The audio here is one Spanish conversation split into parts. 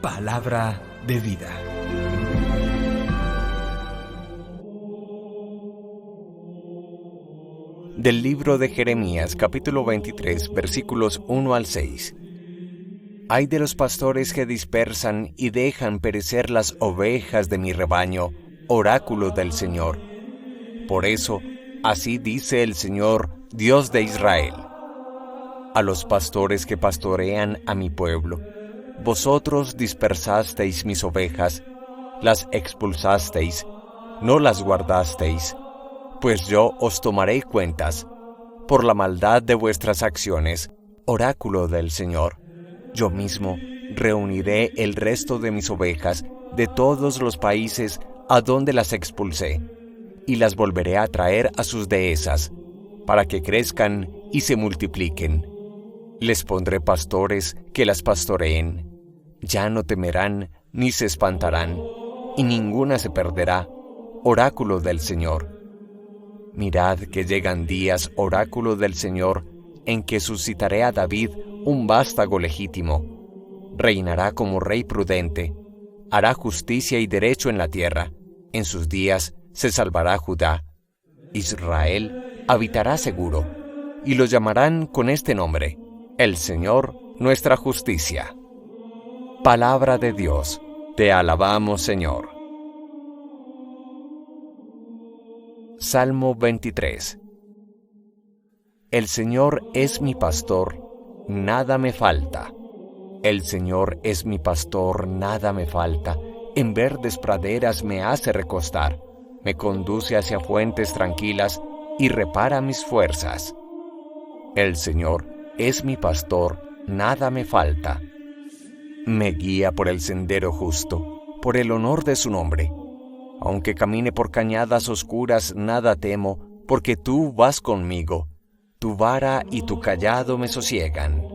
Palabra de vida. Del libro de Jeremías, capítulo 23, versículos 1 al 6. Ay de los pastores que dispersan y dejan perecer las ovejas de mi rebaño, oráculo del Señor. Por eso, así dice el Señor, Dios de Israel: a los pastores que pastorean a mi pueblo, vosotros dispersasteis mis ovejas, las expulsasteis, no las guardasteis, pues yo os tomaré cuentas por la maldad de vuestras acciones, oráculo del Señor. Yo mismo reuniré el resto de mis ovejas de todos los países a donde las expulsé, y las volveré a traer a sus dehesas, para que crezcan y se multipliquen. Les pondré pastores que las pastoreen. Ya no temerán ni se espantarán, y ninguna se perderá, oráculo del Señor. Mirad que llegan días, oráculo del Señor, en que suscitaré a David un vástago legítimo. Reinará como rey prudente, hará justicia y derecho en la tierra. En sus días se salvará Judá. Israel habitará seguro, y lo llamarán con este nombre: el Señor nuestra justicia. Palabra de Dios, te alabamos, Señor. Salmo 23. El Señor es mi pastor, nada me falta. El Señor es mi pastor, nada me falta. En verdes praderas me hace recostar, me conduce hacia fuentes tranquilas y repara mis fuerzas. El Señor es mi pastor, nada me falta. Me guía por el sendero justo, por el honor de su nombre. Aunque camine por cañadas oscuras, nada temo, porque tú vas conmigo. Tu vara y tu cayado me sosiegan.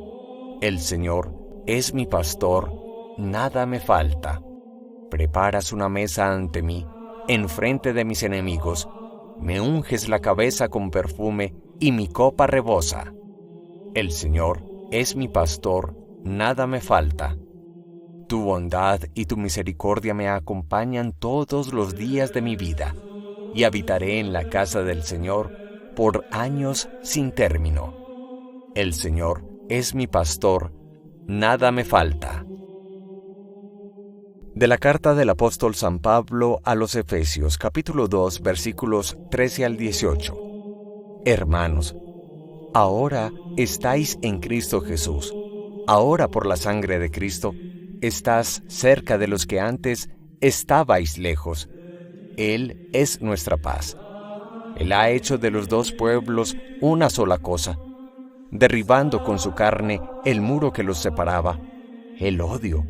El Señor es mi pastor, nada me falta. Preparas una mesa ante mí, enfrente de mis enemigos. Me unges la cabeza con perfume, y mi copa rebosa. El Señor es mi pastor, nada me falta. Tu bondad y tu misericordia me acompañan todos los días de mi vida, y habitaré en la casa del Señor por años sin término. El Señor es mi pastor, nada me falta. De la carta del apóstol San Pablo a los Efesios, capítulo 2, versículos 13 al 18. Hermanos, ahora estáis en Cristo Jesús. Ahora, por la sangre de Cristo, estás cerca de los que antes estabais lejos. Él es nuestra paz. Él ha hecho de los dos pueblos una sola cosa, derribando con su carne el muro que los separaba, el odio.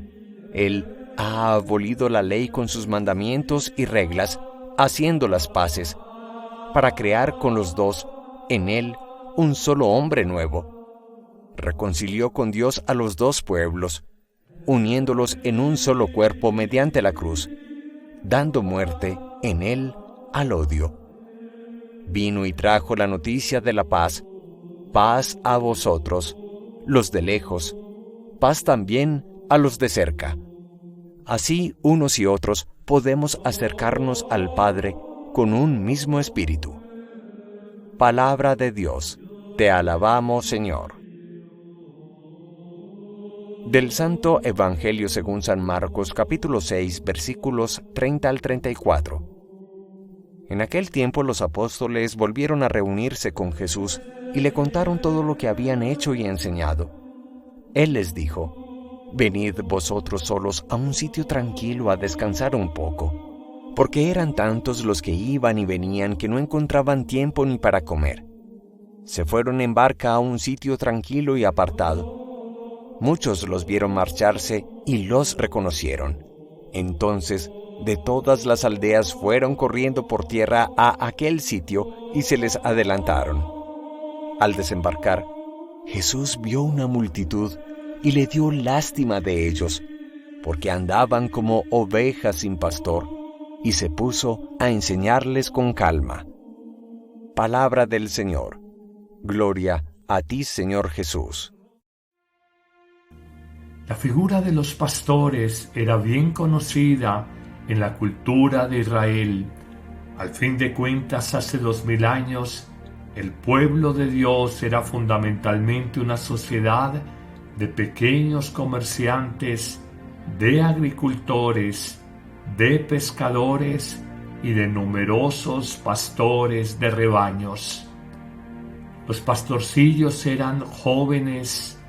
Él ha abolido la ley con sus mandamientos y reglas, haciendo las paces, para crear con los dos, en él, un solo hombre nuevo. Reconcilió con Dios a los dos pueblos, uniéndolos en un solo cuerpo mediante la cruz, dando muerte en él al odio. Vino y trajo la noticia de la paz, paz a vosotros, los de lejos, paz también a los de cerca. Así unos y otros podemos acercarnos al Padre con un mismo espíritu. Palabra de Dios, te alabamos, Señor. Del Santo Evangelio según San Marcos, capítulo 6, versículos 30 al 34. En aquel tiempo los apóstoles volvieron a reunirse con Jesús y le contaron todo lo que habían hecho y enseñado. Él les dijo: venid vosotros solos a un sitio tranquilo a descansar un poco, porque eran tantos los que iban y venían que no encontraban tiempo ni para comer. Se fueron en barca a un sitio tranquilo y apartado. Muchos los vieron marcharse y los reconocieron. Entonces, de todas las aldeas fueron corriendo por tierra a aquel sitio y se les adelantaron. Al desembarcar, Jesús vio una multitud y le dio lástima de ellos, porque andaban como ovejas sin pastor, y se puso a enseñarles con calma. Palabra del Señor. Gloria a ti, Señor Jesús. La figura de los pastores era bien conocida en la cultura de Israel. Al fin de cuentas, hace 2000 años, el pueblo de Dios era fundamentalmente una sociedad de pequeños comerciantes, de agricultores, de pescadores y de numerosos pastores de rebaños. Los pastorcillos eran jóvenes,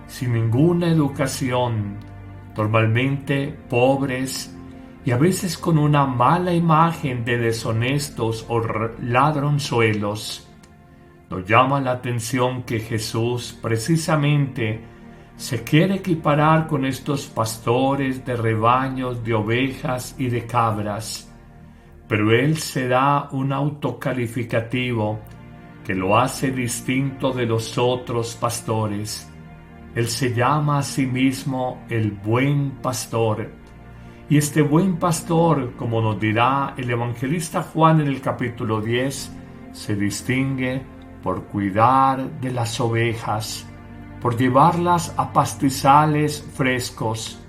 sin ninguna educación, normalmente pobres y a veces con una mala imagen de deshonestos o ladronzuelos. Nos llama la atención que Jesús precisamente se quiere equiparar con estos pastores de rebaños, de ovejas y de cabras, pero Él se da un autocalificativo que lo hace distinto de los otros pastores. Él se llama a sí mismo el buen pastor. Y este buen pastor, como nos dirá el evangelista Juan en el capítulo 10, se distingue por cuidar de las ovejas, por llevarlas a pastizales frescos,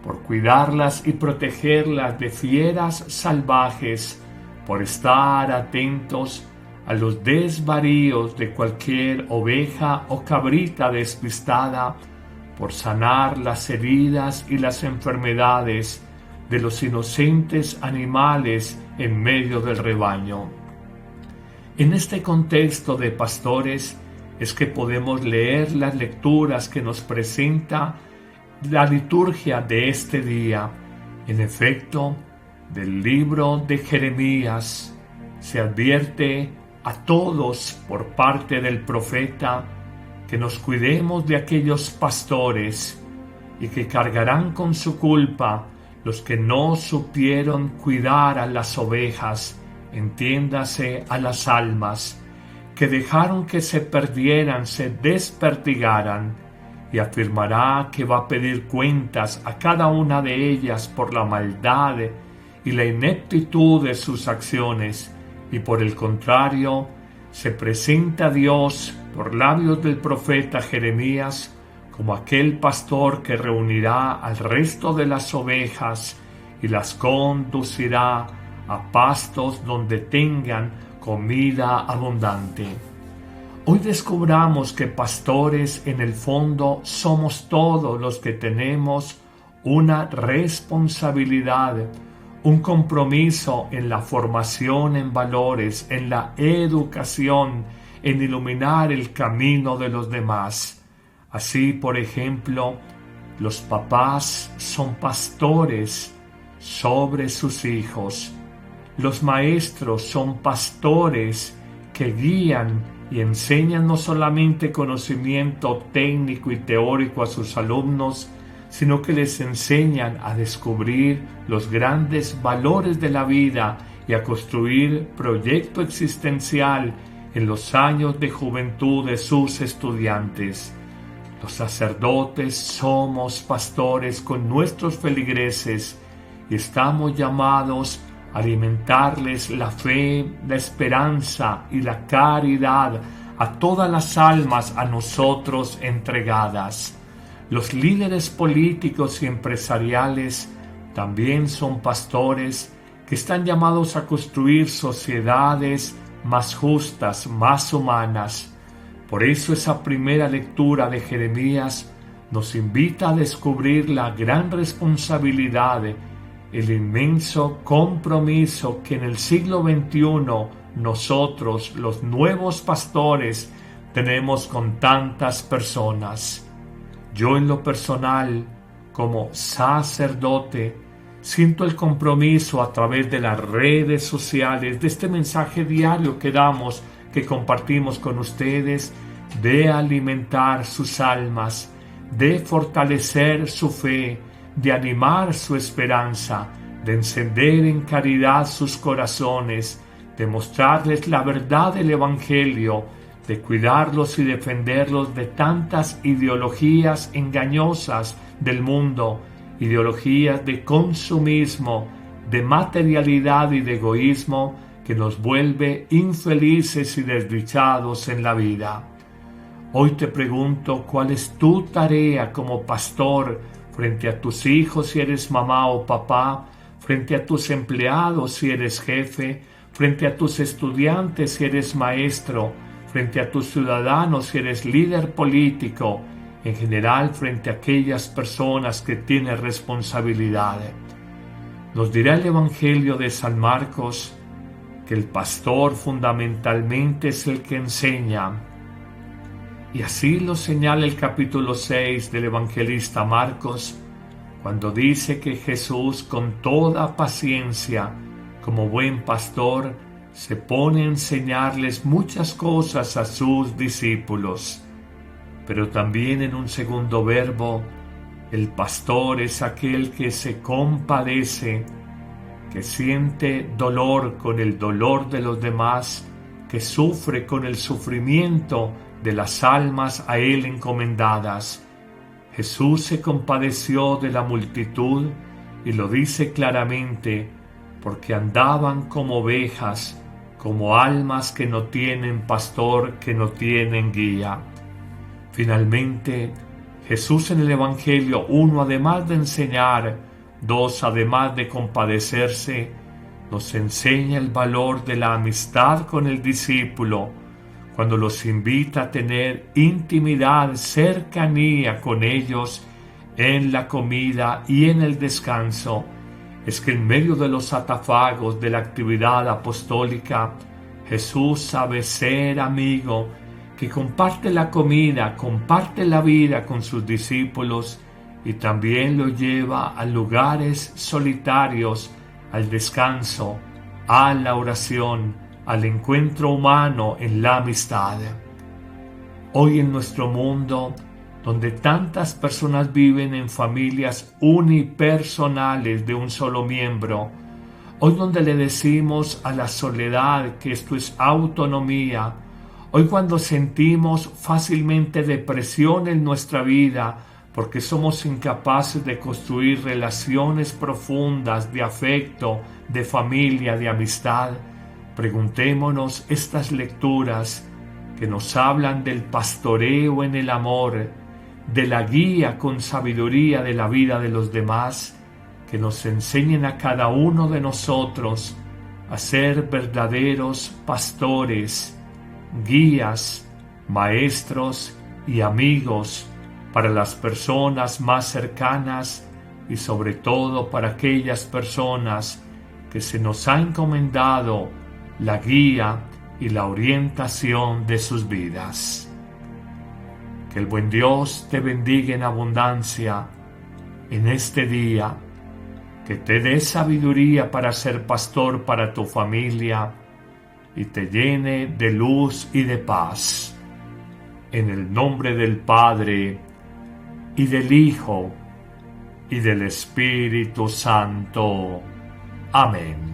por cuidarlas y protegerlas de fieras salvajes, por estar atentos a los desvaríos de cualquier oveja o cabrita despistada, por sanar las heridas y las enfermedades de los inocentes animales en medio del rebaño. En este contexto de pastores es que podemos leer las lecturas que nos presenta la liturgia de este día. En efecto, del libro de Jeremías se advierte a todos por parte del profeta que nos cuidemos de aquellos pastores y que cargarán con su culpa los que no supieron cuidar a las ovejas, entiéndase a las almas, que dejaron que se perdieran, se desperdigaran, y afirmará que va a pedir cuentas a cada una de ellas por la maldad y la ineptitud de sus acciones, y por el contrario, se presenta a Dios por labios del profeta Jeremías como aquel pastor que reunirá al resto de las ovejas y las conducirá a pastos donde tengan comida abundante. Hoy descubramos que pastores en el fondo somos todos los que tenemos una responsabilidad, un compromiso en la formación en valores, en la educación, en iluminar el camino de los demás. Así, por ejemplo, los papás son pastores sobre sus hijos. Los maestros son pastores que guían y enseñan no solamente conocimiento técnico y teórico a sus alumnos, sino que les enseñan a descubrir los grandes valores de la vida y a construir proyecto existencial en los años de juventud de sus estudiantes. Los sacerdotes somos pastores con nuestros feligreses y estamos llamados a alimentarles la fe, la esperanza y la caridad a todas las almas a nosotros entregadas. Los líderes políticos y empresariales también son pastores que están llamados a construir sociedades más justas, más humanas. Por eso esa primera lectura de Jeremías nos invita a descubrir la gran responsabilidad, el inmenso compromiso que en el siglo XXI nosotros, los nuevos pastores, tenemos con tantas personas. Yo en lo personal, como sacerdote, siento el compromiso a través de las redes sociales, de este mensaje diario que damos, que compartimos con ustedes, de alimentar sus almas, de fortalecer su fe, de animar su esperanza, de encender en caridad sus corazones, de mostrarles la verdad del Evangelio, de cuidarlos y defenderlos de tantas ideologías engañosas del mundo, ideologías de consumismo, de materialidad y de egoísmo que nos vuelve infelices y desdichados en la vida. Hoy te pregunto, ¿cuál es tu tarea como pastor frente a tus hijos si eres mamá o papá, frente a tus empleados si eres jefe, frente a tus estudiantes si eres maestro, frente a tus ciudadanos si eres líder político, en general frente a aquellas personas que tienen responsabilidad? Nos dirá el Evangelio de San Marcos que el pastor fundamentalmente es el que enseña, y así lo señala el capítulo 6 del evangelista Marcos, cuando dice que Jesús, con toda paciencia, como buen pastor, se pone a enseñarles muchas cosas a sus discípulos. Pero también en un segundo verbo, el pastor es aquel que se compadece, que siente dolor con el dolor de los demás, que sufre con el sufrimiento de las almas a él encomendadas. Jesús se compadeció de la multitud y lo dice claramente, porque andaban como ovejas, como almas que no tienen pastor, que no tienen guía. Finalmente, Jesús en el Evangelio, 1, además de enseñar, 2, además de compadecerse, nos enseña el valor de la amistad con el discípulo, cuando los invita a tener intimidad, cercanía con ellos en la comida y en el descanso. Es que en medio de los atafagos de la actividad apostólica, Jesús sabe ser amigo, que comparte la comida, comparte la vida con sus discípulos y también lo lleva a lugares solitarios, al descanso, a la oración, al encuentro humano en la amistad. Hoy en nuestro mundo, donde tantas personas viven en familias unipersonales de un solo miembro, hoy donde le decimos a la soledad que esto es autonomía, hoy cuando sentimos fácilmente depresión en nuestra vida porque somos incapaces de construir relaciones profundas de afecto, de familia, de amistad, preguntémonos estas lecturas que nos hablan del pastoreo en el amor, de la guía con sabiduría de la vida de los demás, que nos enseñen a cada uno de nosotros a ser verdaderos pastores, guías, maestros y amigos para las personas más cercanas y sobre todo para aquellas personas que se nos ha encomendado la guía y la orientación de sus vidas. Que el buen Dios te bendiga en abundancia en este día, que te dé sabiduría para ser pastor para tu familia y te llene de luz y de paz. En el nombre del Padre, y del Hijo, y del Espíritu Santo. Amén.